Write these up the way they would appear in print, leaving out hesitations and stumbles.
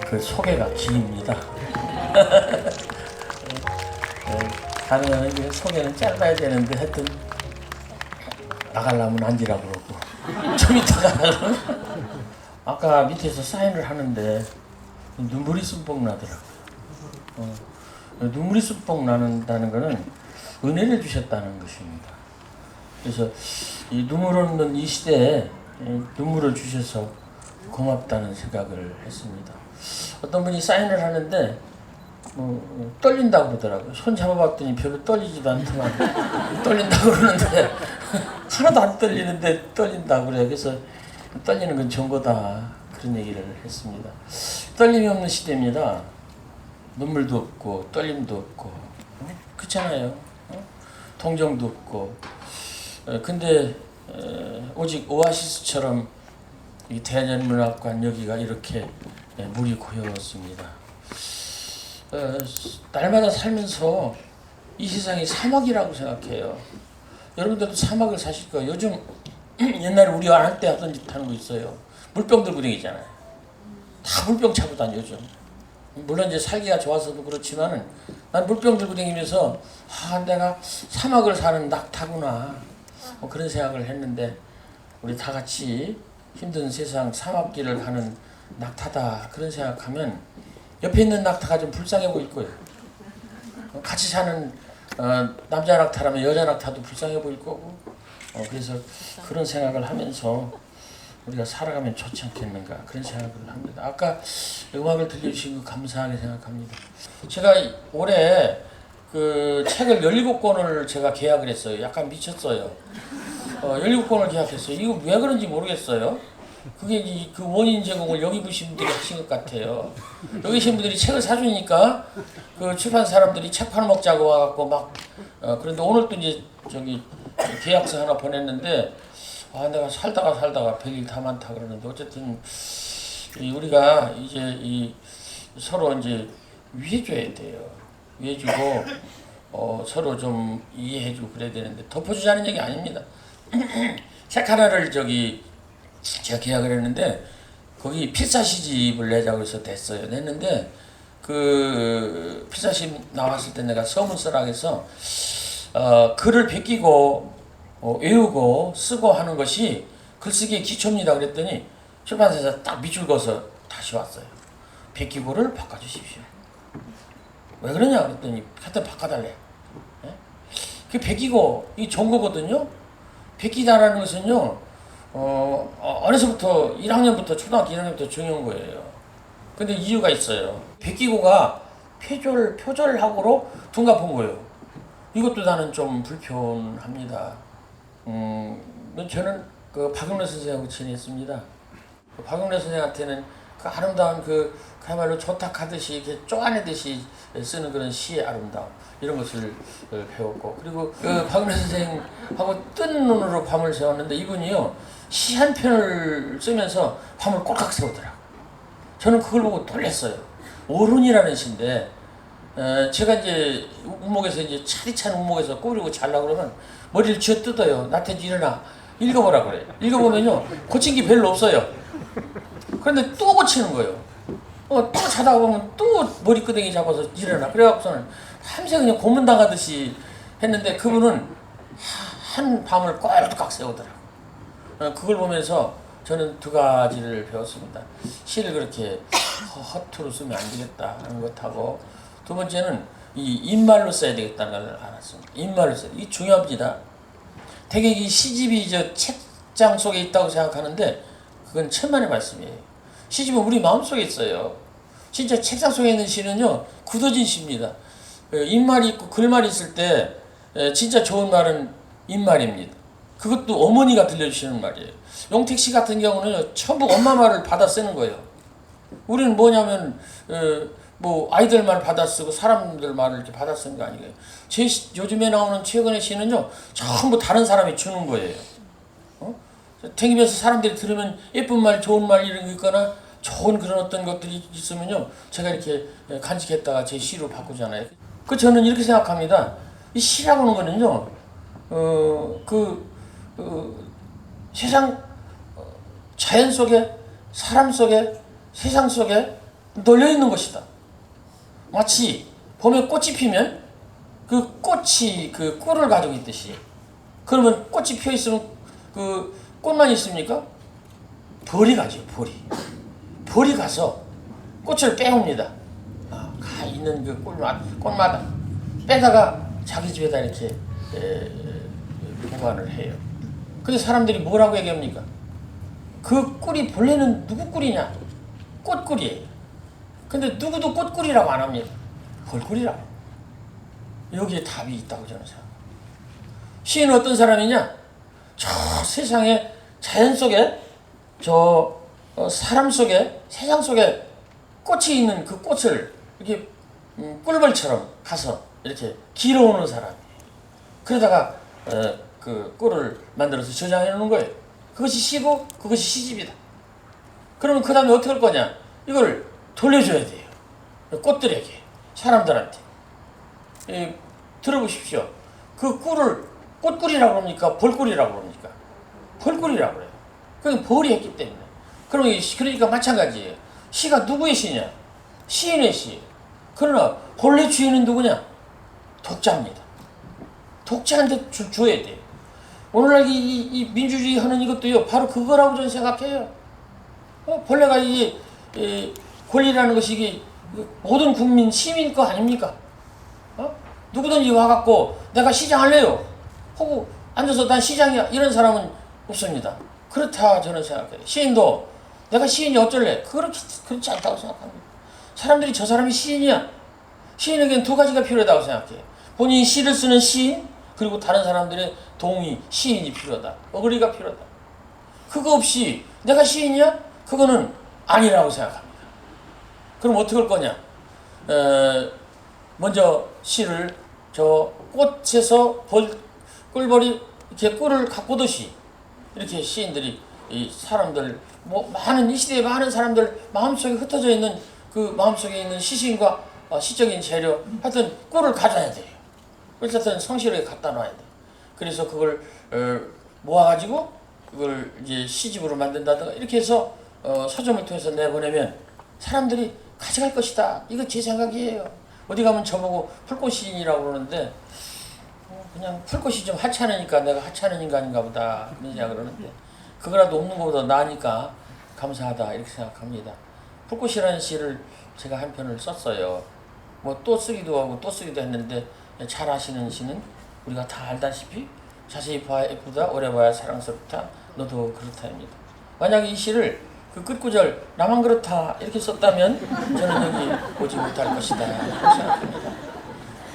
그 소개가 기입니다. 가능하면 이제 소개는 짧아야 되는데 하여튼 나가려면 앉으라고 그러고 좀 이따가 나가면 아까 밑에서 사인을 하는데 눈물이 쑥뻑 나더라고요. 눈물이 쑥뻑 나는다는 것은 은혜를 주셨다는 것입니다. 그래서 이 눈물 없는 이 시대에 눈물을 주셔서 고맙다는 생각을 했습니다. 어떤 분이 사인을 하는데 떨린다고 그러더라고요. 손 잡아봤더니 별로 떨리지도 않더만 떨린다고 그러는데 하나도 안 떨리는데 떨린다고 그래요. 그래서 떨리는 건 좋은 거다 그런 얘기를 했습니다. 떨림이 없는 시대입니다. 눈물도 없고 떨림도 없고 그렇잖아요. 동정도 없고 근데 오직 오아시스처럼 이 대전문학관 여기가 이렇게 물이 고였습니다. 날마다 살면서 이 세상이 사막이라고 생각해요. 여러분들도 사막을 사실 거예요. 요즘 옛날에 우리 안 할 때 하던 짓 하는 거 있어요. 물병 들고 다니잖아요. 다 물병 차고 다녀 요즘. 물론 이제 살기가 좋아서도 그렇지만은 난 물병 들고 다니면서 내가 사막을 사는 낙타구나 뭐 그런 생각을 했는데 우리 다 같이 힘든 세상 사막길을 가는 낙타다 그런 생각하면 옆에 있는 낙타가 좀 불쌍해 보일 거예요. 같이 사는 남자 낙타라면 여자 낙타도 불쌍해 보일 거고 그래서 그런 생각을 하면서 우리가 살아가면 좋지 않겠는가 그런 생각을 합니다. 아까 음악을 들려주신 거 감사하게 생각합니다. 제가 올해 그 책을 17권을 제가 계약을 했어요. 약간 미쳤어요. 17권을 계약했어요. 이거 왜 그런지 모르겠어요. 그게 그 원인 제공을 여기 계신 분들이 하신 것 같아요. 여기 계신 분들이 책을 사주니까 그 출판 사람들이 책 팔아먹자고 와갖고 막 그런데 오늘 또 이제 저기 계약서 하나 보냈는데 내가 살다가 100일 다 많다 그러는데 어쨌든 우리가 이제 이 서로 이제 위해줘야 돼요. 위해주고 서로 좀 이해해주고 그래야 되는데 덮어주자는 얘기 아닙니다. 책 하나를 제가 계약을 했는데 거기 필사시집을 내자고 해서 냈는데 그 필사시집 나왔을 때 내가 서문서락에서 글을 베끼고 외우고 쓰고 하는 것이 글쓰기의 기초입니다 그랬더니 출판사에서 딱 밑줄 그어서 다시 왔어요. 베끼고를 바꿔주십시오. 왜 그러냐 그랬더니 하여튼 바꿔달래. 그 베끼고 이 좋은 거거든요. 베끼다라는 것은요 어느서부터 1학년부터 초등학교 1학년부터 중요한 거예요. 근데 이유가 있어요. 베끼고가 표절하고로 둔갑한 거예요. 이것도 나는 좀 불편합니다. 저는 그 박용래 선생하고 지냈습니다. 그 박용래 선생한테는 그 아름다운 그야말로 조탁하듯이 이렇게 쪼아내듯이 쓰는 그런 시의 아름다움 이런 것을 배웠고 그리고 그 박용래 선생하고 뜬 눈으로 밤을 새웠는데 이분이요 시 한 편을 쓰면서 밤을 꼴깍 새우더라고. 저는 그걸 보고 놀랐어요. 오른이라는 시인데 제가 이제 운목에서 이제 차디찬 운목에서 꼬리고 자려고 그러면 머리를 쥐어 뜯어요. 나태주 일어나 읽어보라 그래. 읽어보면요 고친 게 별로 없어요. 그런데 또 고치는 거예요. 또 자다가 보면 또 머리끄댕이 잡아서 일어나. 그래갖고서는 밤새 그냥 고문당하듯이 했는데 그분은 한 밤을 꼴깍 세우더라고요. 그걸 보면서 저는 두 가지를 배웠습니다. 시를 그렇게 허투루 쓰면 안 되겠다 하는 것하고 두 번째는 이 입말로 써야 되겠다는 걸 알았습니다. 입말로 써야 돼. 이 중요합니다. 되게 이 시집이 책장 속에 있다고 생각하는데 그건 천만의 말씀이에요. 시집은 우리 마음속에 있어요. 진짜 책장 속에 있는 시는요 굳어진 시입니다. 입말이 있고 글말이 있을 때 진짜 좋은 말은 입말입니다. 그것도 어머니가 들려주시는 말이에요. 용택 씨 같은 경우는 전부 엄마 말을 받아 쓰는 거예요. 우리는 뭐냐면 뭐 아이들 말 받아 쓰고 사람들 말을 이렇게 받아 쓰는 거 아니에요. 요즘에 나오는 최근의 시는요 전부 다른 사람이 주는 거예요. 댕기면서 사람들이 들으면 예쁜 말, 좋은 말 이런 거 있거나 좋은 그런 어떤 것들이 있으면요 제가 이렇게 간직했다가 제 시로 바꾸잖아요. 저는 이렇게 생각합니다. 이 시라고 하는 거는요 세상 자연 속에 사람 속에 세상 속에 널려 있는 것이다. 마치 봄에 꽃이 피면 그 꽃이 그 꿀을 가지고 있듯이, 그러면 꽃이 피어 있으면 그 꽃만 있습니까? 벌이 가죠. 벌이 가서 꽃을 빼옵니다. 가 있는 그 꽃마다 빼다가 자기 집에다 이렇게 보관을 해요. 근데 사람들이 뭐라고 얘기합니까? 그 꿀이 본래는 누구 꿀이냐? 꽃꿀이에요. 근데 누구도 꽃꿀이라고 안 합니다. 벌꿀이라고. 여기에 답이 있다고 저는 생각합니다. 시인은 어떤 사람이냐? 저 세상에 자연 속에 사람 속에 세상 속에 꽃이 있는 그 꽃을 이렇게 꿀벌처럼 가서 이렇게 길어오는 사람이에요. 그러다가 그 꿀을 만들어서 저장해 놓는 거예요. 그것이 시고 그것이 시집이다. 그러면 그 다음에 어떻게 할 거냐? 이걸 돌려줘야 돼요. 꽃들에게, 사람들한테. 들어보십시오. 그 꿀을 꽃꿀이라고 그럽니까? 벌꿀이라고 그럽니까? 벌꿀이라고 그래요. 그건 벌이 했기 때문에. 그러니까 마찬가지예요. 시가 누구의 시냐? 시인의 시. 그러나 본래 주인은 누구냐? 독자입니다. 독자한테 줘야 돼요. 오늘날 이 민주주의 하는 이것도요, 바로 그거라고 저는 생각해요. 본래가 이게 권리라는 것이 이게 모든 국민, 시민 거 아닙니까? 누구든지 와갖고 내가 시장 할래요 하고 앉아서 난 시장이야 이런 사람은 없습니다. 그렇다 저는 생각해요. 시인도 내가 시인이 어쩔래? 그렇지 않다고 생각합니다. 사람들이 저 사람이 시인이야. 시인에게는 두 가지가 필요하다고 생각해요. 본인이 시를 쓰는 시인, 그리고 다른 사람들의 동의, 시인이 필요하다. 어그리가 필요하다. 그거 없이 내가 시인이야? 그거는 아니라고 생각합니다. 그럼 어떻게 할 거냐? 먼저 시를 저 꽃에서 꿀벌이 이렇게 꿀을 가꾸듯이 이렇게 시인들이 이 사람들 이 시대에 많은 사람들 마음속에 흩어져 있는 그 마음속에 있는 시신과 시적인 재료 하여튼 꿀을 가져야 돼요. 그래서 하여튼 성실하게 갖다 놔야 돼. 그래서 그걸 모아가지고 그걸 이제 시집으로 만든다든가 이렇게 해서 서점을 통해서 내보내면 사람들이 가져갈 것이다. 이거 제 생각이에요. 어디 가면 저보고 풀꽃시인이라고 그러는데 그냥 풀꽃이 좀 하찮으니까 내가 하찮은 인간인가 보다 그러냐 그러는데 그거라도 없는 것보다 나으니까 감사하다 이렇게 생각합니다. 풀꽃이라는 시를 제가 한 편을 썼어요. 뭐 또 쓰기도 하고 또 쓰기도 했는데 잘 아시는 시는 우리가 다 알다시피 자세히 봐야 예쁘다 오래 봐야 사랑스럽다 너도 그렇다입니다. 만약에 이 시를 그 끝구절 나만 그렇다 이렇게 썼다면 저는 여기 오지 못할 것이다 생각합니다.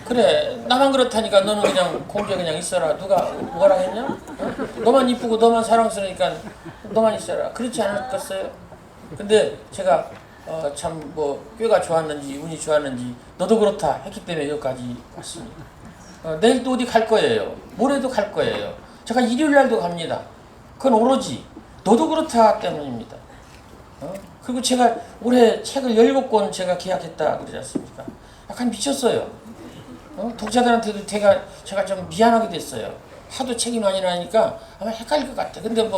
그래 나만 그렇다니까 너는 그냥 공주에 그냥 있어라. 누가 뭐라 했냐? 너만 이쁘고 너만 사랑스러우니까 너만 있어라. 그렇지 않았겠어요? 근데 제가 참 꾀가 좋았는지 운이 좋았는지 너도 그렇다 했기 때문에 여기까지 왔습니다. 내일 또 어디 갈 거예요. 모레도 갈 거예요. 제가 일요일 날도 갑니다. 그건 오로지 너도 그렇다 때문입니다. 그리고 제가 올해 책을 17권 제가 기약했다 그러지 않습니까? 약간 미쳤어요. 독자들한테도 제가 좀 미안하게 됐어요. 하도 책이 많이 나니까 아마 헷갈릴 것 같아. 근데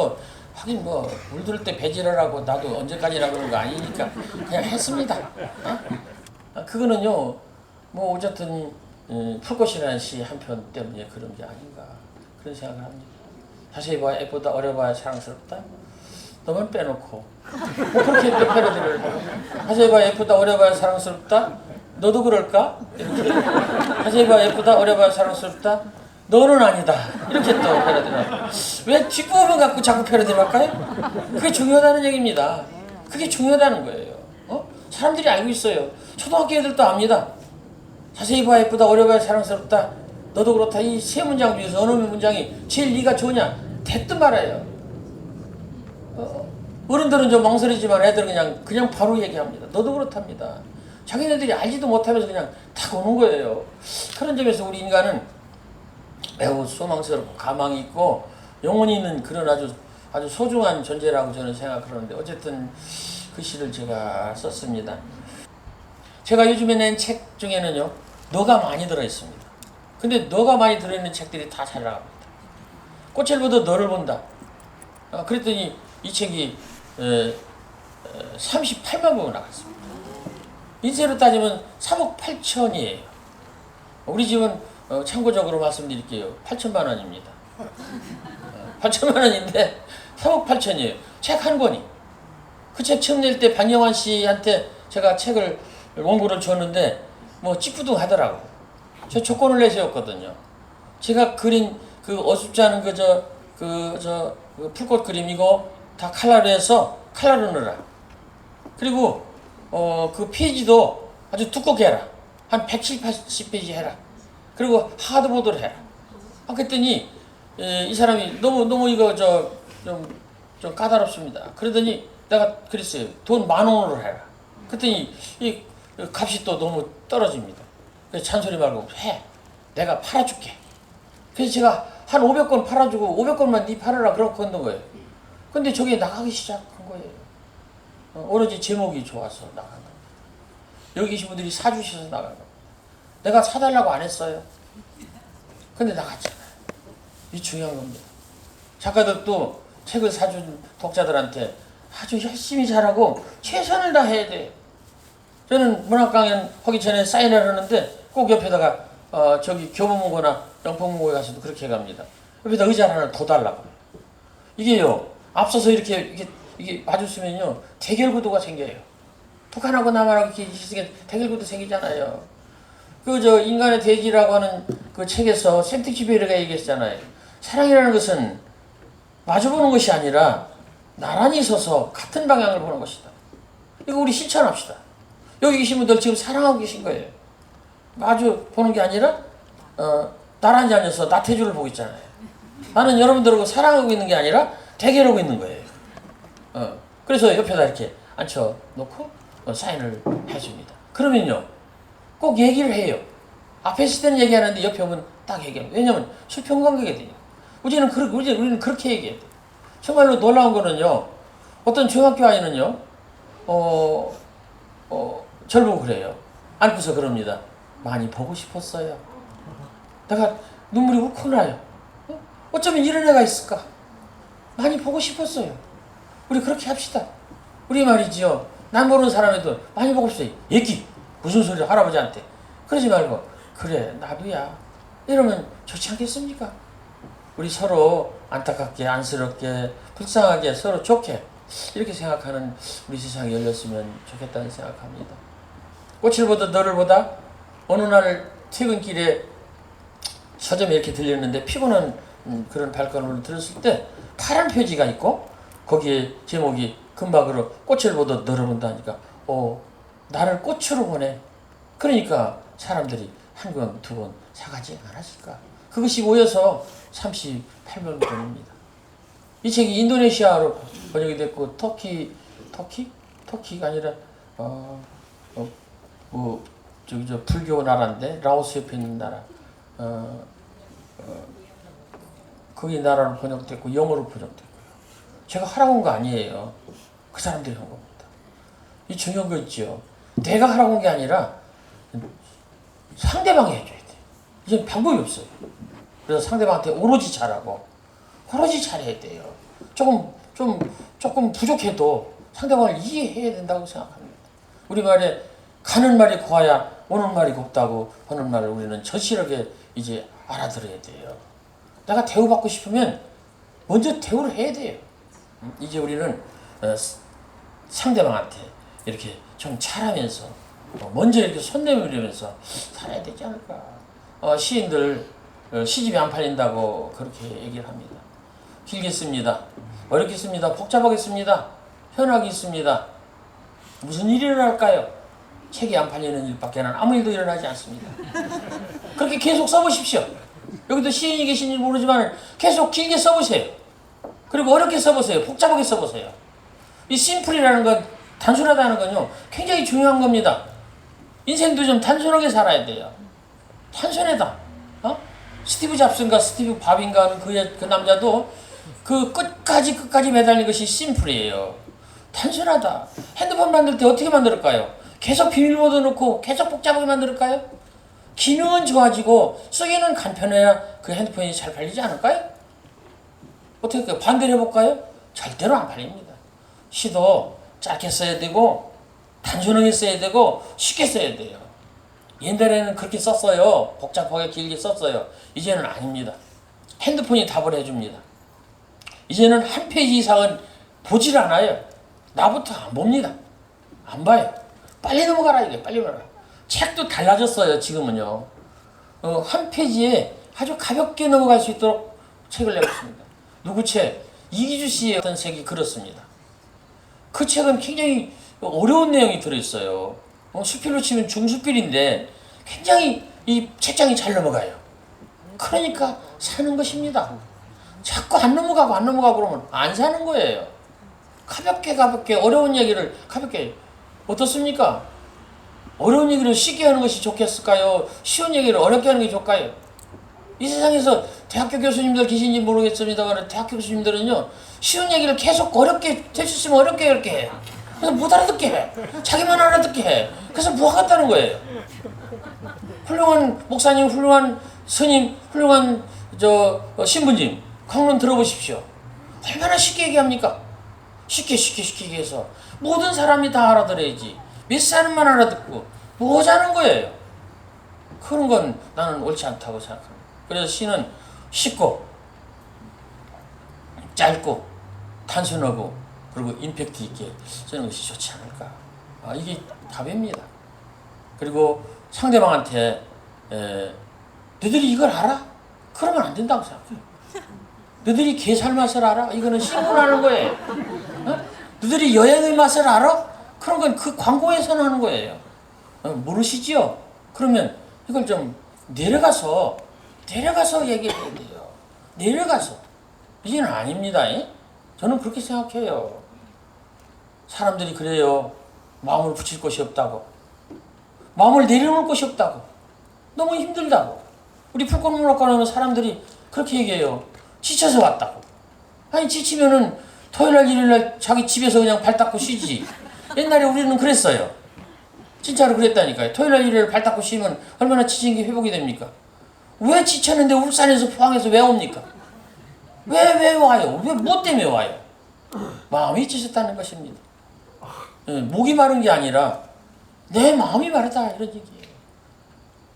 하긴 물들 때 배지라고 나도 언제까지라 그런 거 아니니까 그냥 했습니다. 그거는요, 어쨌든 풀꽃이라는 시 한 편 때문에 그런 게 아닌가 그런 생각을 합니다. 자세히 봐야 예쁘다, 어려봐야 사랑스럽다. 너만 빼놓고 그렇게 또 패러디를 하고 자세히 봐야 예쁘다, 어려봐야 사랑스럽다. 너도 그럴까? 이렇게 자세히 봐야 예쁘다, 어려봐야 사랑스럽다. 너는 아니다. 이렇게 또 패러디를 하고 왜 뒷부분 갖고 자꾸 패러디를 할까요? 그게 중요하다는 얘기입니다. 그게 중요하다는 거예요. 사람들이 알고 있어요. 초등학교 애들도 압니다. 자세히 봐야 예쁘다, 어려봐야 사랑스럽다. 너도 그렇다. 이 세 문장 중에서 어느 문장이 제일 네가 좋으냐? 됐든 말아요. 어른들은 좀 망설이지만 애들은 그냥 바로 얘기합니다. 너도 그렇답니다. 자기네들이 알지도 못하면서 그냥 탁 오는 거예요. 그런 점에서 우리 인간은 매우 소망스럽고 가망이 있고 영혼이 있는 그런 아주 소중한 존재라고 저는 생각하는데 어쨌든 그 시를 제가 썼습니다. 제가 요즘에 낸 책 중에는요, 너가 많이 들어있습니다. 근데 너가 많이 들어있는 책들이 다 잘 나갑니다. 꽃을 보다 너를 본다. 그랬더니 이 책이 38만 부가 나갔습니다. 인쇄로 따지면 3억 8천이에요. 우리 집은 참고적으로 말씀드릴게요. 8천만 원입니다. 8천만 원인데 3억 8천이에요. 책 한 권이. 그 책 처음 낼 때 박영환 씨한테 제가 책을 원고를 줬는데 뭐 찌뿌둥하더라고. 저 조건을 내세웠거든요. 제가 그린 그 어둡지 않은 그 풀꽃 그림 이거 다 칼라로 해서 칼라로 넣어라. 그리고 그 페이지도 아주 두껍게 해라. 한 170, 80페이지 해라. 그리고 하드보드를 해라. 그랬더니 이 사람이 너무 이거 좀 까다롭습니다. 그러더니 내가 그랬어요. 돈 10,000원으로 해라. 그랬더니 이 값이 또 너무 떨어집니다. 그래서 잔소리 말고 해. 내가 팔아줄게. 그래서 제가 한 500권 팔아주고 500권만 네 팔아라 그러고 건든 거예요. 근데 저게 나가기 시작한 거예요. 오로지 제목이 좋아서 나간 겁니다. 여기 계신 분들이 사주셔서 나간 겁니다. 내가 사달라고 안 했어요. 근데 나갔잖아요. 이 중요한 겁니다. 작가들도 책을 사준 독자들한테 아주 열심히 잘하고 최선을 다해야 돼요. 저는 문학 강연 하기 전에 사인을 하는데 꼭 옆에다가 저기 교보문고나 영풍문고에 가서도 그렇게 갑니다. 옆에다 의자 하나 더 달라고. 이게요. 앞서서 이게 봐줬으면요. 대결 구도가 생겨요. 북한하고 남한하고 이렇게 대결 구도 생기잖아요. 인간의 대지라고 하는 그 책에서 생텍쥐페리가 얘기했잖아요. 사랑이라는 것은 마주보는 것이 아니라 나란히 서서 같은 방향을 보는 것이다. 이거 우리 실천합시다. 여기 계신 분들 지금 사랑하고 계신 거예요. 마주 보는 게 아니라 나란히 앉아서 나태주를 보고 있잖아요. 나는 여러분들하고 사랑하고 있는 게 아니라 대결하고 있는 거예요. 그래서 옆에다 이렇게 앉혀놓고 사인을 해줍니다. 그러면요. 꼭 얘기를 해요. 앞에 있을 때는 얘기하는데 옆에 오면 딱 얘기합니다. 왜냐면 수평관계가 되니까. 우리는 그렇게 얘기해야 돼요. 정말로 놀라운 거는요. 어떤 중학교 아이는요. 저를 보고 그래요. 안고서 그럽니다. 많이 보고 싶었어요. 내가 눈물이 울컥 나요. 어쩌면 이런 애가 있을까? 많이 보고 싶었어요. 우리 그렇게 합시다. 우리 말이지요. 난 모르는 사람에도 많이 보고 싶어요. 얘기. 무슨 소리야 할아버지한테. 그러지 말고 그래 나도야. 이러면 좋지 않겠습니까? 우리 서로 안타깝게 안쓰럽게 불쌍하게 서로 좋게 이렇게 생각하는 우리 세상이 열렸으면 좋겠다는 생각합니다. 꽃을 보다 너를 보다 어느 날 퇴근길에 서점에 이렇게 들렸는데 피곤한 그런 발걸음을 들었을 때 파란 표지가 있고 거기에 제목이 금박으로 꽃을 보다 너를 본다 하니까 나를 꽃으로 보네. 그러니까 사람들이 한 권, 두 권 사가지 않았을까. 그것이 모여서 38권입니다. 이 책이 인도네시아로 번역이 됐고 터키가 아니라 저 불교 나라인데 라오스 옆에 있는 나라 거기 나라로 번역됐고 영어로 번역됐고요. 제가 하라고 한 거 아니에요. 그 사람들이 한 겁니다. 이 중요한 거 있죠. 내가 하라고 한 게 아니라 상대방이 해줘야 돼. 이제 방법이 없어요. 그래서 상대방한테 오로지 잘하고 오로지 잘해야 돼요. 조금 부족해도 상대방을 이해해야 된다고 생각합니다. 우리말에 가는 말이 고와야 오는 말이 곱다고 하는 말을 우리는 절실하게 이제 알아들어야 돼요. 내가 대우받고 싶으면 먼저 대우를 해야 돼요. 이제 우리는 상대방한테 이렇게 좀 잘하면서 먼저 이렇게 손 내밀면서 살아야 되지 않을까. 시인들 시집이 안 팔린다고 그렇게 얘기를 합니다. 길겠습니다. 어렵겠습니다. 복잡하겠습니다. 현학이 있습니다. 무슨 일이 일어날까요? 책이 안 팔리는 일밖에는 아무 일도 일어나지 않습니다. 그렇게 계속 써보십시오. 여기도 시인이 계신지 모르지만 계속 길게 써보세요. 그리고 어렵게 써보세요. 복잡하게 써보세요. 이 심플이라는 건 단순하다는 건요 굉장히 중요한 겁니다. 인생도 좀 단순하게 살아야 돼요. 단순하다. 스티브 잡스인가 스티브 밥인가 하는 그 남자도 그 끝까지 매달린 것이 심플이에요. 단순하다. 핸드폰 만들 때 어떻게 만들까요? 계속 비밀번호 넣고 계속 복잡하게 만들까요? 기능은 좋아지고 쓰기는 간편해야 그 핸드폰이 잘 팔리지 않을까요? 어떻게 할까요? 반대로 해볼까요? 절대로 안 팔립니다. 시도 짧게 써야 되고 단순하게 써야 되고 쉽게 써야 돼요. 옛날에는 그렇게 썼어요. 복잡하게 길게 썼어요. 이제는 아닙니다. 핸드폰이 답을 해줍니다. 이제는 한 페이지 이상은 보질 않아요. 나부터 안 봅니다. 안 봐요. 빨리 넘어가라 이게 빨리 넘어가라. 책도 달라졌어요. 지금은요. 한 페이지에 아주 가볍게 넘어갈 수 있도록 책을 내봤습니다. 누구 책? 이기주 씨의 어떤 책이 그렇습니다. 그 책은 굉장히 어려운 내용이 들어있어요. 수필로 치면 중수필인데 굉장히 이 책장이 잘 넘어가요. 그러니까 사는 것입니다. 자꾸 안 넘어가고 그러면 안 사는 거예요. 가볍게 어려운 얘기를 가볍게 어떻습니까? 어려운 얘기를 쉽게 하는 것이 좋겠을까요? 쉬운 얘기를 어렵게 하는 게 좋을까요? 이 세상에서 대학교 교수님들 계신지 모르겠습니다만 대학교 교수님들은요 쉬운 얘기를 계속 어렵게 될 수 있으면 어렵게 해. 그래서 못 알아듣게 해. 자기만 알아듣게 해. 그래서 뭐 하겠다는 거예요. 훌륭한 목사님, 훌륭한 스님, 훌륭한 신부님 강론 들어보십시오. 얼마나 쉽게 얘기합니까? 쉽게 얘기해서 모든 사람이 다 알아들어야지. 몇 사람만 알아듣고 뭐 하자는 거예요. 그런 건 나는 옳지 않다고 생각합니다. 그래서 시는 쉽고 짧고 단순하고 그리고 임팩트 있게 쓰는 것이 좋지 않을까. 이게 답입니다. 그리고 상대방한테 너희들이 이걸 알아? 그러면 안 된다고 생각해요. 너희들이 게살 맛을 알아? 이거는 신문하는 거예요. 너희들이 여행의 맛을 알아? 그런 건 그 광고에서는 하는 거예요. 모르시죠? 그러면 이걸 좀 내려가서 얘기해야 돼요. 내려가서. 이제는 아닙니다. 저는 그렇게 생각해요. 사람들이 그래요. 마음을 붙일 곳이 없다고. 마음을 내려놓을 곳이 없다고. 너무 힘들다고. 우리 풀꽃문학관 하면 사람들이 그렇게 얘기해요. 지쳐서 왔다고. 아니 지치면은 토요일날 일요일날 자기 집에서 그냥 발 닦고 쉬지. 옛날에 우리는 그랬어요. 진짜로 그랬다니까요. 토요일날 일요일 발 닦고 쉬면 얼마나 지친 게 회복이 됩니까? 왜 지쳤는데 울산에서 포항에서 왜 옵니까? 왜 와요? 뭐 때문에 와요? 마음이 지쳤다는 것입니다. 목이 마른 게 아니라 내 마음이 마르다 이런 얘기예요.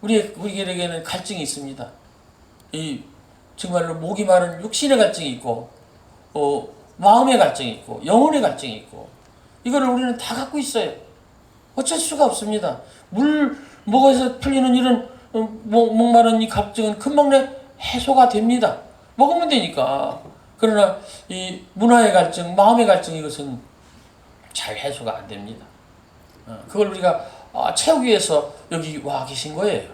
우리에게는 갈증이 있습니다. 이 정말로 목이 마른 육신의 갈증이 있고 마음의 갈증이 있고 영혼의 갈증이 있고 이거를 우리는 다 갖고 있어요. 어쩔 수가 없습니다. 물 먹어서 풀리는 이런 목마른 이 갈증은 금방 해소가 됩니다. 먹으면 되니까. 그러나 이 문화의 갈증, 마음의 갈증 이것은 잘 해소가 안 됩니다. 그걸 우리가 채우기 위해서 여기 와 계신 거예요.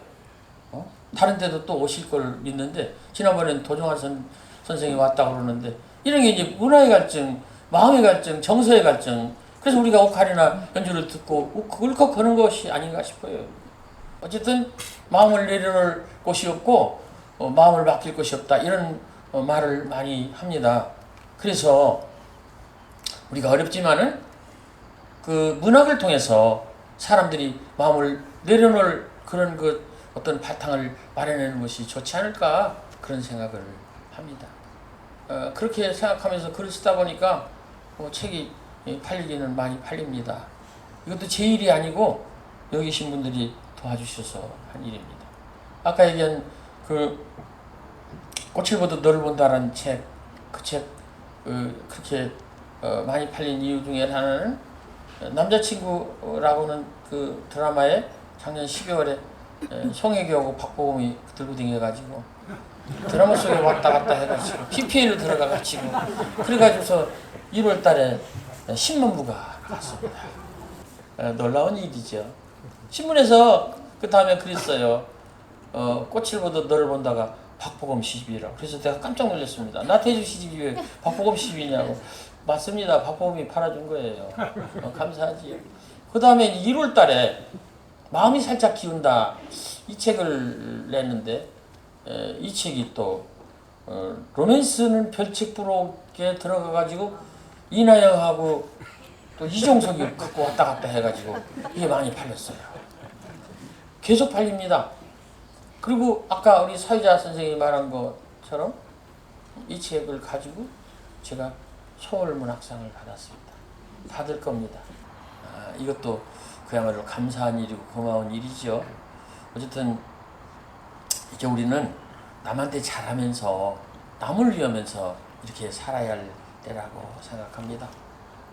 다른 데도 또 오실 걸 믿는데 지난번엔 도종환 선생이 왔다고 그러는데 이런 게 이제 문화의 갈증, 마음의 갈증, 정서의 갈증 그래서 우리가 오카리나 연주를 듣고 울컥하는 것이 아닌가 싶어요. 어쨌든 마음을 내려놓을 곳이 없고 마음을 맡길 곳이 없다 이런 말을 많이 합니다. 그래서 우리가 어렵지만은 그 문학을 통해서 사람들이 마음을 내려놓을 그런 어떤 바탕을 마련하는 것이 좋지 않을까 그런 생각을 합니다. 그렇게 생각하면서 글을 쓰다 보니까 책이 팔리기는 많이 팔립니다. 이것도 제 일이 아니고 여기 계신 분들이 도와주셔서 한 일입니다. 아까 얘기한 그 꽃을 보듯 너를 본다라는 책, 그 책 그렇게 많이 팔린 이유 중에 하나는 남자친구라고는 그 드라마에 작년 12월에 송혜교하고 박보검이 들고 다녀가지고 드라마 속에 왔다 갔다 해가지고 PPL로 들어가가지고 그래가지고서 1월 달에 신문부가 났습니다. 놀라운 일이죠. 신문에서 그 다음에 그랬어요. 꽃을 보듯 너를 본다가 박보검 시집이라고. 그래서 내가 깜짝 놀랐습니다. 나태주 시집이 왜 박보검 시집이냐고. 맞습니다. 박보검이 팔아준 거예요. 감사하지요. 그 다음에 1월 달에 마음이 살짝 기운다 이 책을 냈는데 이 책이 또 로맨스는 별책 부록에 들어가가지고 이나영하고 또 이종석이 갖고 왔다 갔다 해가지고 이게 많이 팔렸어요. 계속 팔립니다. 그리고 아까 우리 사회자 선생님이 말한 것처럼 이 책을 가지고 제가 서울문학상을 받았습니다. 받을 겁니다. 이것도 그야말로 감사한 일이고 고마운 일이죠. 어쨌든 이제 우리는 남한테 잘하면서 남을 위하면서 이렇게 살아야 할 때라고 생각합니다.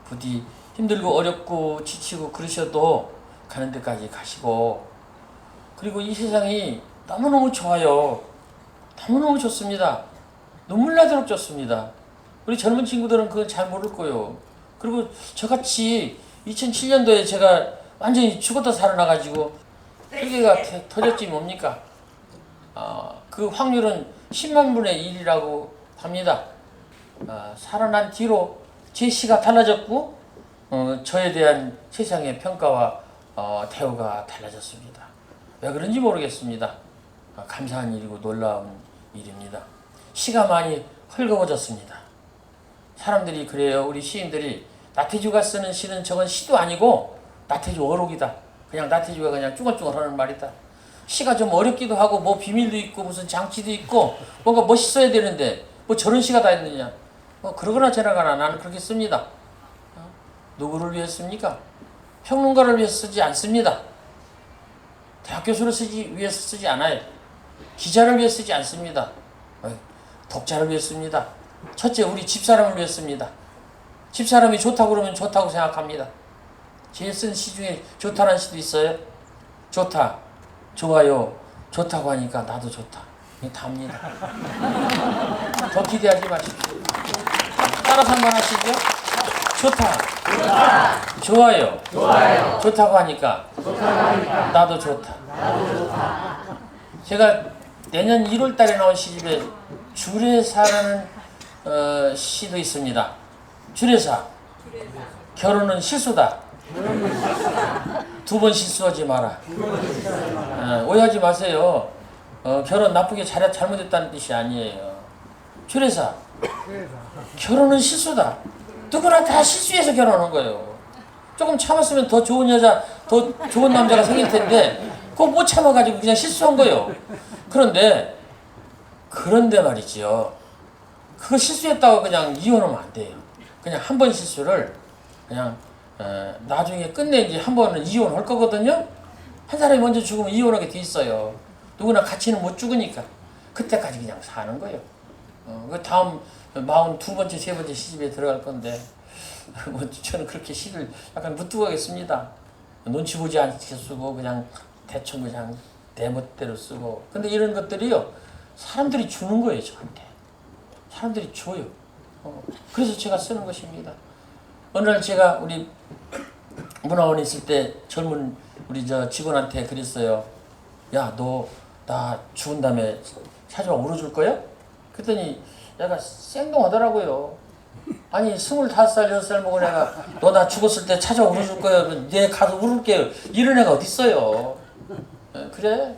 부디 힘들고 어렵고 지치고 그러셔도 가는 데까지 가시고, 그리고 이 세상이 너무너무 좋아요. 너무너무 좋습니다. 눈물 나도록 좋습니다. 우리 젊은 친구들은 그건 잘 모를 거예요. 그리고 저같이 2007년도에 제가 완전히 죽었다 살아나가지고 세계가 터졌지 뭡니까? 그 확률은 10만 분의 1이라고 합니다. 살아난 뒤로 제 시가 달라졌고 저에 대한 세상의 평가와 대우가 달라졌습니다. 왜 그런지 모르겠습니다. 감사한 일이고 놀라운 일입니다. 시가 많이 헐거워졌습니다. 사람들이 그래요. 우리 시인들이 나태주가 쓰는 시는 저건 시도 아니고 나태주 어록이다. 그냥 나태주가 그냥 쭈글쭈글 하는 말이다. 시가 좀 어렵기도 하고 뭐 비밀도 있고 무슨 장치도 있고 뭔가 멋있어야 되는데 뭐 저런 시가 다 있느냐. 그러거나 저러거나 나는 그렇게 씁니다. 누구를 위해 씁니까? 평론가를 위해서 쓰지 않습니다. 대학 교수를 위해서 쓰지 않아요. 기자를 위해 쓰지 않습니다. 독자를 위해 씁니다. 첫째, 우리 집사람을 위해 씁니다. 집사람이 좋다고 그러면 좋다고 생각합니다. 제 쓴 시 중에 좋다는 시도 있어요. 좋다, 좋아요, 좋다고 하니까 나도 좋다. 이게 답니다. 더 기대하지 마십시오. 따라서 한번 하시죠. 좋다, 좋아요, 좋다고 하니까 나도 좋다. 제가 내년 1월 달에 나온 시집에 주례사라는 시도 있습니다. 주례사. 결혼은 실수다. 두 번 실수하지 마라. 오해하지 마세요. 결혼 나쁘게 잘못했다는 뜻이 아니에요. 주례사. 결혼은 실수다. 누구나 다 실수해서 결혼한 거예요. 조금 참았으면 더 좋은 여자, 더 좋은 남자가 생길 텐데 그거 못 참아가지고 그냥 실수한 거예요. 그런데 말이지요. 그거 실수했다고 그냥 이혼하면 안 돼요. 그냥 한 번 실수를 그냥 나중에 끝내 이제 한 번은 이혼할 거거든요. 한 사람이 먼저 죽으면 이혼하게 돼 있어요. 누구나 같이는 못 죽으니까 그때까지 그냥 사는 거예요. 그 다음 42번째, 3번째 시집에 들어갈 건데 뭐 저는 그렇게 시를 약간 무뚝하게 씁니다. 눈치 보지 않게 쓰고 그냥 대충 그냥 내 멋대로 쓰고. 근데 이런 것들이요 사람들이 주는 거예요. 저한테 사람들이 줘요. 그래서 제가 쓰는 것입니다. 어느 날 제가 우리 문화원에 있을 때 젊은 우리 저 직원한테 그랬어요. 야, 너 나 죽은 다음에 찾아와 울어줄 거야? 그랬더니 얘가 생동하더라고요. 아니 25살 6살 먹은 애가 너 나 죽었을 때 찾아와 울어줄 거야? 내 가서 울을게요. 이런 애가 어딨어요. 그래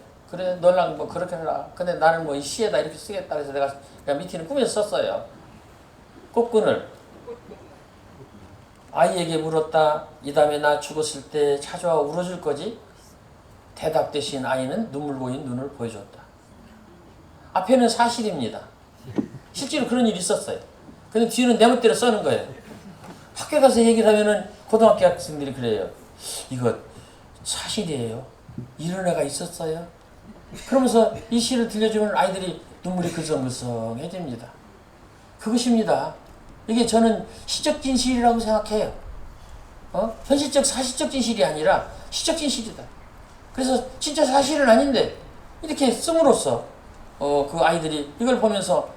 너랑 뭐 그렇게 해라. 근데 나는 뭐 이 시에다 이렇게 쓰겠다. 그래서 내가 밑에는 꾸며서 썼어요. 꽃끈을 아이에게 물었다. 이 다음에 나 죽었을 때 찾아와 울어줄 거지? 대답 대신 아이는 눈물 보인 눈을 보여줬다. 앞에는 사실입니다. 실제로 그런 일이 있었어요. 근데 뒤는 내 멋대로 써는 거예요. 학교 가서 얘기를 하면은 고등학교 학생들이 그래요. 이거 사실이에요. 이런 애가 있었어요. 그러면서 이 시를 들려주면 아이들이 눈물이 글썽글썽해집니다. 그것입니다. 이게 저는 시적 진실이라고 생각해요. 현실적 사실적 진실이 아니라 시적 진실이다. 그래서 진짜 사실은 아닌데 이렇게 씀으로써 그 아이들이 이걸 보면서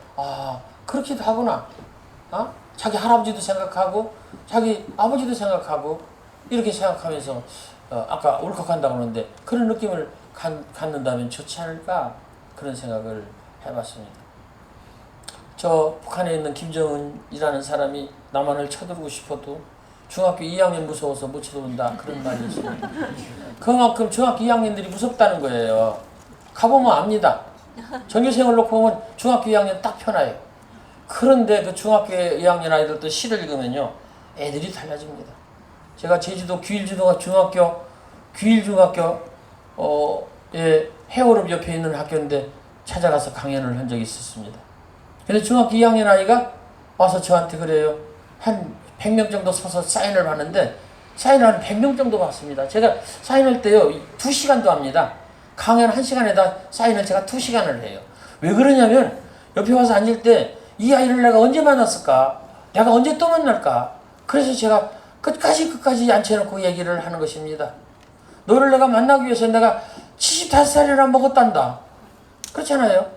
그렇게도 하구나. 자기 할아버지도 생각하고 자기 아버지도 생각하고 이렇게 생각하면서 아까 울컥한다고 하는데 그런 느낌을 갖는다면 좋지 않을까 그런 생각을 해봤습니다. 저 북한에 있는 김정은이라는 사람이 남한을 쳐들고 싶어도 중학교 2학년 무서워서 못 쳐들어온다 그런 말이 있습니다. 그만큼 중학교 2학년들이 무섭다는 거예요. 가보면 압니다. 전교생을 놓고 보면 중학교 2학년 딱 편해요. 그런데 그 중학교 2학년 아이들도 시를 읽으면요 애들이 달라집니다. 제가 제주도 귀일중학교 해오름 옆에 있는 학교인데 찾아가서 강연을 한 적이 있었습니다. 근데 중학교 2학년 아이가 와서 저한테 그래요. 한 100명 정도 서서 사인을 받는데 사인을 한 100명 정도 받습니다. 제가 사인할 때요, 2시간도 합니다. 강연 1시간에다 사인을 제가 2시간을 해요. 왜 그러냐면, 옆에 와서 앉을 때, 이 아이를 내가 언제 만났을까? 내가 언제 또 만날까? 그래서 제가 끝까지 앉혀놓고 얘기를 하는 것입니다. 너를 내가 만나기 위해서 내가 75살이나 먹었단다. 그렇잖아요.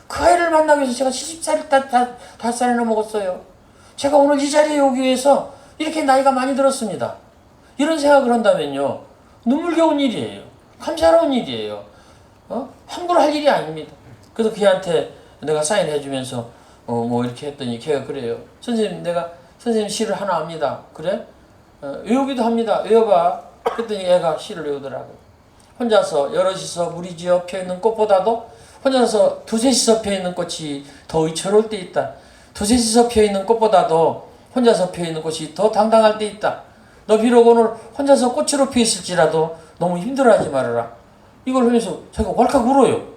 그 아이를 만나기 위해서 제가 75살이나 먹었어요. 제가 오늘 이 자리에 오기 위해서 이렇게 나이가 많이 들었습니다. 이런 생각을 한다면요, 눈물겨운 일이에요. 감사로운 일이에요. 함부로 할 일이 아닙니다. 그래서 걔한테 내가 사인해주면서 뭐 이렇게 했더니 걔가 그래요. 선생님, 내가 선생님 시를 하나 합니다. 그래? 외우기도 합니다. 외워봐. 그랬더니 애가 시를 외우더라고요. 혼자서 여럿이서 무리지어 펴있는 꽃보다도 혼자서 두셋이서 펴있는 꽃이 더 의처로울 때 있다. 두셋이서 펴있는 꽃보다도 혼자서 펴있는 꽃이 더 당당할 때 있다. 너 비록 오늘 혼자서 꽃으로 피었을지라도 너무 힘들어하지 말아라. 이걸 하면서 자기가 왈칵 울어요.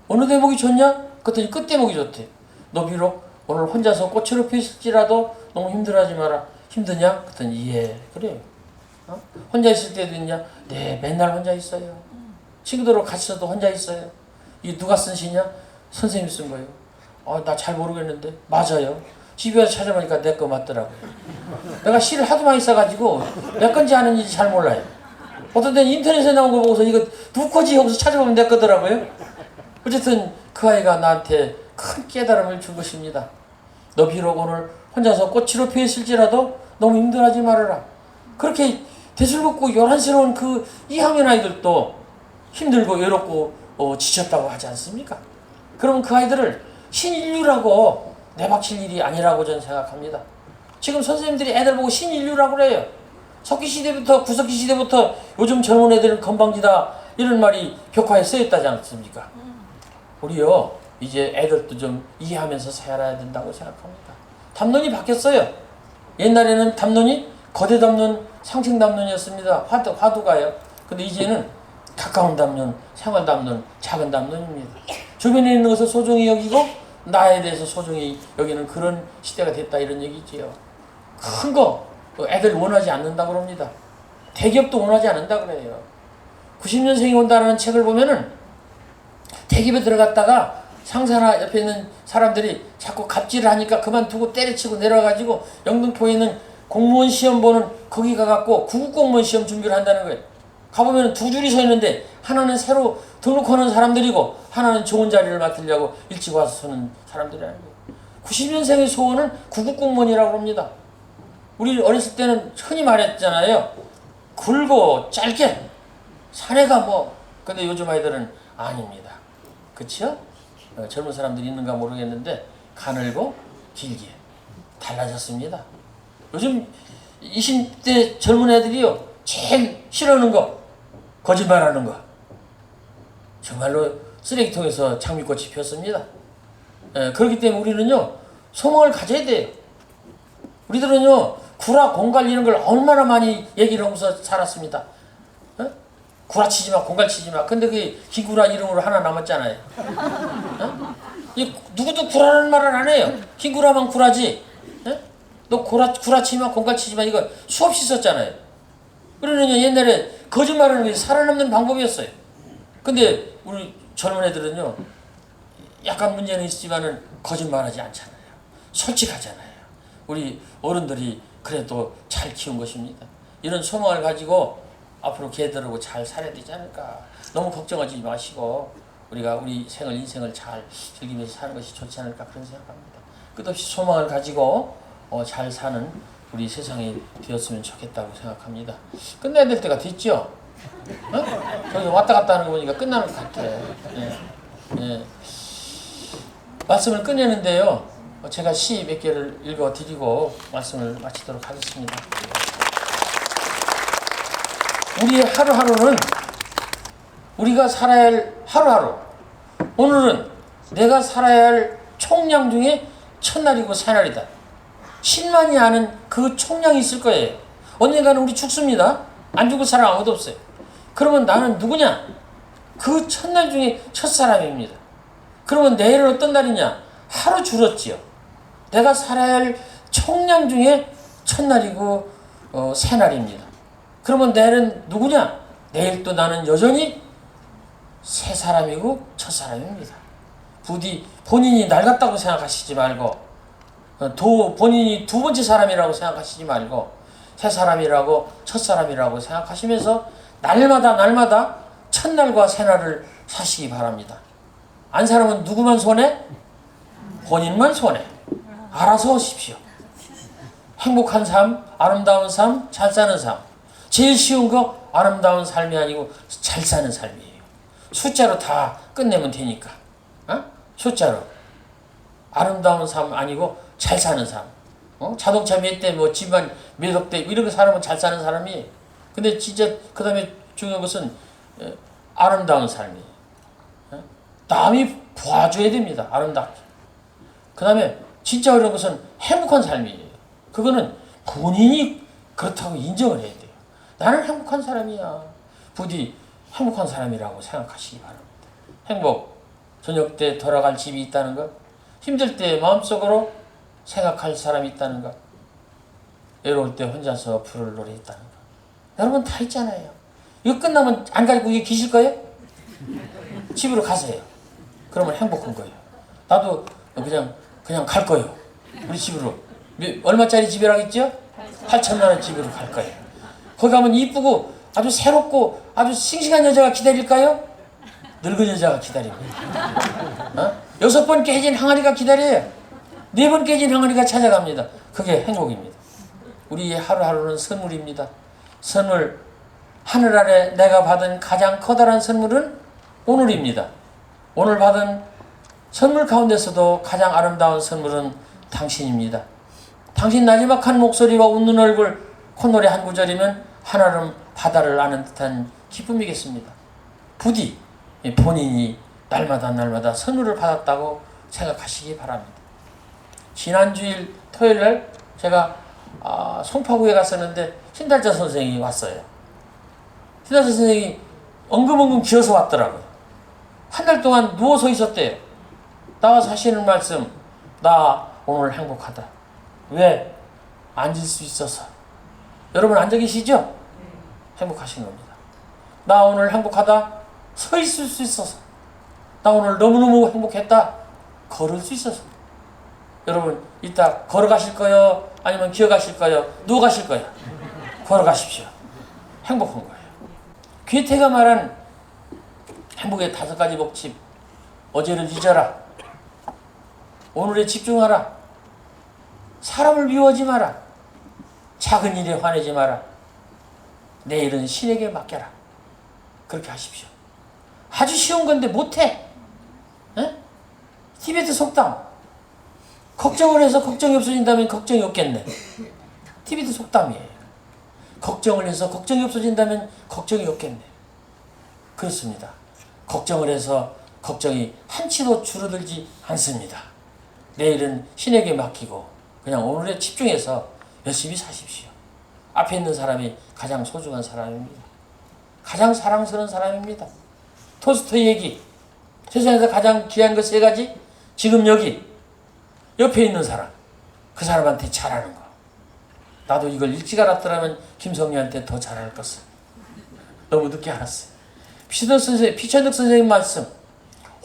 어느 대목이 좋냐? 그랬더니 끝 대목이 좋대. 너 비록 오늘 혼자서 꽃으로 피었을지라도 너무 힘들어하지 마라. 힘드냐? 그랬더니 예, 그래요. 혼자 있을 때도 있냐? 네, 맨날 혼자 있어요. 친구들하고 같이 있어도 혼자 있어요. 이게 누가 쓴 시냐? 선생님이 쓴 거예요. 나 잘 모르겠는데. 맞아요. 집에 와서 찾아보니까 내 거 맞더라고요. 내가 시를 하도 많이 써가지고 내 건지 아는지 잘 몰라요. 어떤 때는 인터넷에 나온 거 보고서 이거 누구 거지 하고서 찾아보면 내 거더라고요. 어쨌든 그 아이가 나한테 큰 깨달음을 준 것입니다. 너 비록 오늘 혼자서 꽃으로 피었을지라도 너무 힘들어하지 말아라. 그렇게 대술롭고 요란스러운 그 2학년 아이들도 힘들고 외롭고 지쳤다고 하지 않습니까? 그러면 그 아이들을 신인류라고 내박칠 일이 아니라고 저는 생각합니다. 지금 선생님들이 애들 보고 신인류라고 그래요. 석기시대부터 구석기시대부터 요즘 젊은 애들은 건방지다 이런 말이 벽화에 쓰여있다지 않습니까? 우리요 이제 애들도 좀 이해하면서 살아야 된다고 생각합니다. 담론이 바뀌었어요. 옛날에는 담론이 거대 담론, 상층 담론이었습니다. 화두가요. 근데 이제는 가까운 담론, 생활 담론, 작은 담론입니다. 주변에 있는 것을 소중히 여기고 나에 대해서 소중히 여기는 그런 시대가 됐다 이런 얘기지요. 큰 거 애들 원하지 않는다고 그럽니다. 대기업도 원하지 않는다 그래요. 90년생이 온다는 책을 보면은 대기업에 들어갔다가 상사나 옆에 있는 사람들이 자꾸 갑질을 하니까 그만두고 때려치고 내려와가지고 영등포에 있는 공무원 시험 보는 거기 가갖고 구급공무원 시험 준비를 한다는 거예요. 가보면 두 줄이 서 있는데 하나는 새로 등록하는 사람들이고 하나는 좋은 자리를 맡으려고 일찍 와서 서는 사람들이라는 거예요. 90년생의 소원은 구급공무원이라고 합니다. 우리 어렸을 때는 흔히 말했잖아요. 굵고 짧게 사내가 뭐. 근데 요즘 아이들은 아닙니다. 그쵸? 젊은 사람들이 있는가 모르겠는데 가늘고 길게 달라졌습니다. 요즘 20대 젊은 애들이요 제일 싫어하는 거 거짓말하는 거. 정말로 쓰레기통에서 장미꽃이 피었습니다. 그렇기 때문에 우리는요 소망을 가져야 돼요. 우리들은요 구라 공갈 이런 걸 얼마나 많이 얘기를 하면서 살았습니다. 구라치지마 공갈치지마. 근데 그 기구라 이름으로 하나 남았잖아요. 누구도 구라라는 말을 안 해요. 기구라만 구라지. 너 구라치지마 공갈치지마 이거 수없이 썼잖아요. 그러면요 옛날에 거짓말하는 게 살아남는 방법이었어요. 근데 우리 젊은 애들은요 약간 문제는 있지만은 거짓말하지 않잖아요. 솔직하잖아요. 우리 어른들이 그래도 잘 키운 것입니다. 이런 소망을 가지고 앞으로 걔들하고 잘 살아야 되지 않을까. 너무 걱정하지 마시고 우리가 우리 인생을 잘 즐기면서 사는 것이 좋지 않을까 그런 생각합니다. 끝없이 소망을 가지고 잘 사는 우리 세상이 되었으면 좋겠다고 생각합니다. 끝내야 될 때가 됐죠? 저기 왔다 갔다 하는 거 보니까 끝나는 것 같아. 예. 말씀을 끝내는데요. 제가 시 몇 개를 읽어드리고 말씀을 마치도록 하겠습니다. 우리의 하루하루는 우리가 살아야 할 하루하루. 오늘은 내가 살아야 할 총량 중에 첫날이고 새날이다. 신만이 아는 그 총량이 있을 거예요. 언젠가는 우리 죽습니다. 안 죽을 사람 아무도 없어요. 그러면 나는 누구냐? 그 첫날 중에 첫사람입니다. 그러면 내일은 어떤 날이냐? 하루 줄었지요. 내가 살아야 할 총량 중에 첫날이고 새날입니다. 그러면 내일은 누구냐? 내일 또 나는 여전히 새 사람이고 첫 사람입니다. 부디 본인이 낡았다고 생각하시지 말고 본인이 두 번째 사람이라고 생각하시지 말고 새 사람이라고 첫 사람이라고 생각하시면서 날마다 첫날과 새날을 사시기 바랍니다. 안 살면 누구만 손해? 본인만 손해. 알아서 오십시오. 행복한 삶, 아름다운 삶, 잘 사는 삶. 제일 쉬운 거 아름다운 삶이 아니고 잘 사는 삶이에요. 숫자로 다 끝내면 되니까. 숫자로. 아름다운 삶 아니고 잘 사는 삶. 자동차 몇 대, 뭐 집안 몇억 대 이렇게 살면 잘 사는 사람이에요. 근데 진짜 그 다음에 중요한 것은 아름다운 삶이에요. 남이 봐줘야 됩니다. 아름답게. 그 다음에 진짜 어려운 것은 행복한 삶이에요. 그거는 본인이 그렇다고 인정을 해야 돼요. 나는 행복한 사람이야. 부디 행복한 사람이라고 생각하시기 바랍니다. 행복, 저녁 때 돌아갈 집이 있다는 것, 힘들 때 마음속으로 생각할 사람이 있다는 것, 외로울 때 혼자서 부를 노래 있다는 것. 여러분 다 있잖아요. 이거 끝나면 안 가지고 이게 계실 거예요? 집으로 가세요. 그러면 행복한 거예요. 나도 그냥 갈 거예요. 우리 집으로. 얼마짜리 집이라고 했죠? 8천만 원 집으로 갈 거예요. 거기 가면 이쁘고 아주 새롭고 아주 싱싱한 여자가 기다릴까요? 늙은 여자가 기다립니다. 6번 깨진 항아리가 기다려요. 4번 깨진 항아리가 찾아갑니다. 그게 행복입니다. 우리의 하루하루는 선물입니다. 선물, 하늘 아래 내가 받은 가장 커다란 선물은 오늘입니다. 오늘 받은 선물 가운데서도 가장 아름다운 선물은 당신입니다. 당신 나지막한 목소리와 웃는 얼굴, 콧노래 한 구절이면 한아름 바다를 아는 듯한 기쁨이겠습니다. 부디 본인이 날마다 선물을 받았다고 생각하시기 바랍니다. 지난주일 토요일날 제가 송파구에 갔었는데 신달자 선생님이 왔어요. 신달자 선생님이 엉금엉금 기어서 왔더라고요. 한 달 동안 누워서 있었대요. 나와서 하시는 말씀, 나 오늘 행복하다. 왜? 앉을 수 있어서. 여러분 앉아 계시죠? 행복하신 겁니다. 나 오늘 행복하다. 서 있을 수 있어서. 나 오늘 너무너무 행복했다. 걸을 수 있어서. 여러분 이따 걸어가실 거요? 아니면 기어가실 거요? 누워 가실 거요? 걸어가십시오. 행복한 거예요. 괴테가 말한 행복의 5가지 법칙. 어제를 잊어라. 오늘에 집중하라. 사람을 미워하지 마라. 작은 일에 화내지 마라. 내일은 신에게 맡겨라. 그렇게 하십시오. 아주 쉬운 건데 못해. 티베트 속담. 걱정을 해서 걱정이 없어진다면 걱정이 없겠네. 티베트 속담이에요. 걱정을 해서 걱정이 없어진다면 걱정이 없겠네. 그렇습니다. 걱정을 해서 걱정이 한치도 줄어들지 않습니다. 내일은 신에게 맡기고 그냥 오늘에 집중해서 열심히 사십시오. 앞에 있는 사람이 가장 소중한 사람입니다. 가장 사랑스러운 사람입니다. 토스토이 얘기. 세상에서 가장 귀한 것 3가지. 지금 여기 옆에 있는 사람. 그 사람한테 잘하는 거. 나도 이걸 일찍 알았더라면 김성리한테 더 잘할 것을. 너무 늦게 알았어요. 피천득 선생님 말씀.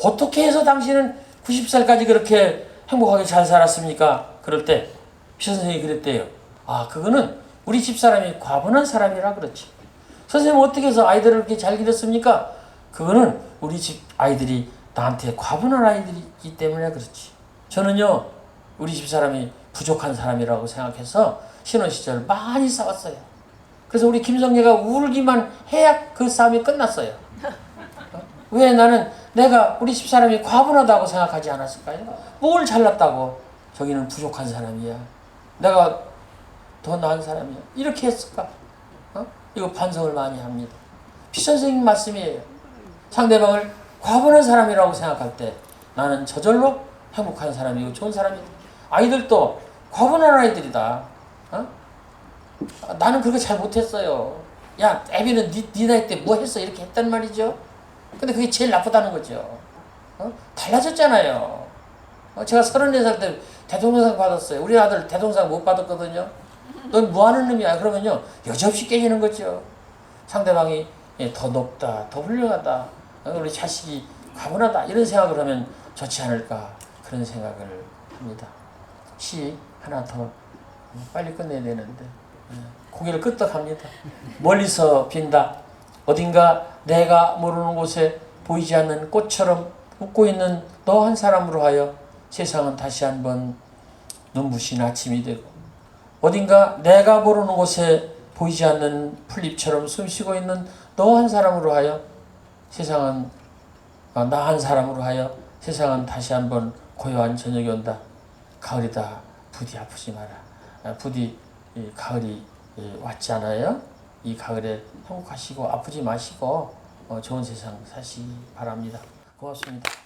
어떻게 해서 당신은 90살까지 그렇게 행복하게 잘 살았습니까? 그럴 때 피천선생님이 그랬대요. 그거는 우리 집사람이 과분한 사람이라 그렇지. 선생님 어떻게 해서 아이들을 그렇게 잘 기르습니까? 그거는 우리 집 아이들이 나한테 과분한 아이들이기 때문에 그렇지. 저는요 우리 집사람이 부족한 사람이라고 생각해서 신혼시절 많이 싸웠어요. 그래서 우리 김성애가 울기만 해야 그 싸움이 끝났어요. 왜? 나는 내가 우리 집사람이 과분하다고 생각하지 않았을까요? 뭘 잘났다고. 저기는 부족한 사람이야. 내가 더 나은 사람이야. 이렇게 했을까? 이거 반성을 많이 합니다. 피선생님 말씀이에요. 상대방을 과분한 사람이라고 생각할 때 나는 저절로 행복한 사람이고 좋은 사람이다. 아이들도 과분한 아이들이다. 나는 그렇게 잘 못했어요. 야, 애비는 네 나이 때 뭐 했어? 이렇게 했단 말이죠. 근데 그게 제일 나쁘다는 거죠. 달라졌잖아요. 제가 34살 때 대통령상 받았어요. 우리 아들 대통령상 못 받았거든요. 넌 뭐 하는 놈이야? 그러면요, 여지없이 깨지는 거죠. 상대방이 더 높다, 더 훌륭하다, 우리 자식이 과분하다, 이런 생각을 하면 좋지 않을까, 그런 생각을 합니다. 시 하나 더 빨리 끝내야 되는데, 고개를 끄덕합니다. 멀리서 빈다. 어딘가 내가 모르는 곳에 보이지 않는 꽃처럼 웃고 있는 너 한 사람으로 하여 세상은 다시 한번 눈부신 아침이 되고, 어딘가 내가 모르는 곳에 보이지 않는 풀잎처럼 숨쉬고 있는 너 한 사람으로 하여 세상은, 나 한 사람으로 하여 세상은 다시 한번 고요한 저녁이 온다. 가을이다. 부디 아프지 마라. 부디 가을이 왔지 않아요? 이 가을에 행복하시고 아프지 마시고 좋은 세상 사시기 바랍니다. 고맙습니다.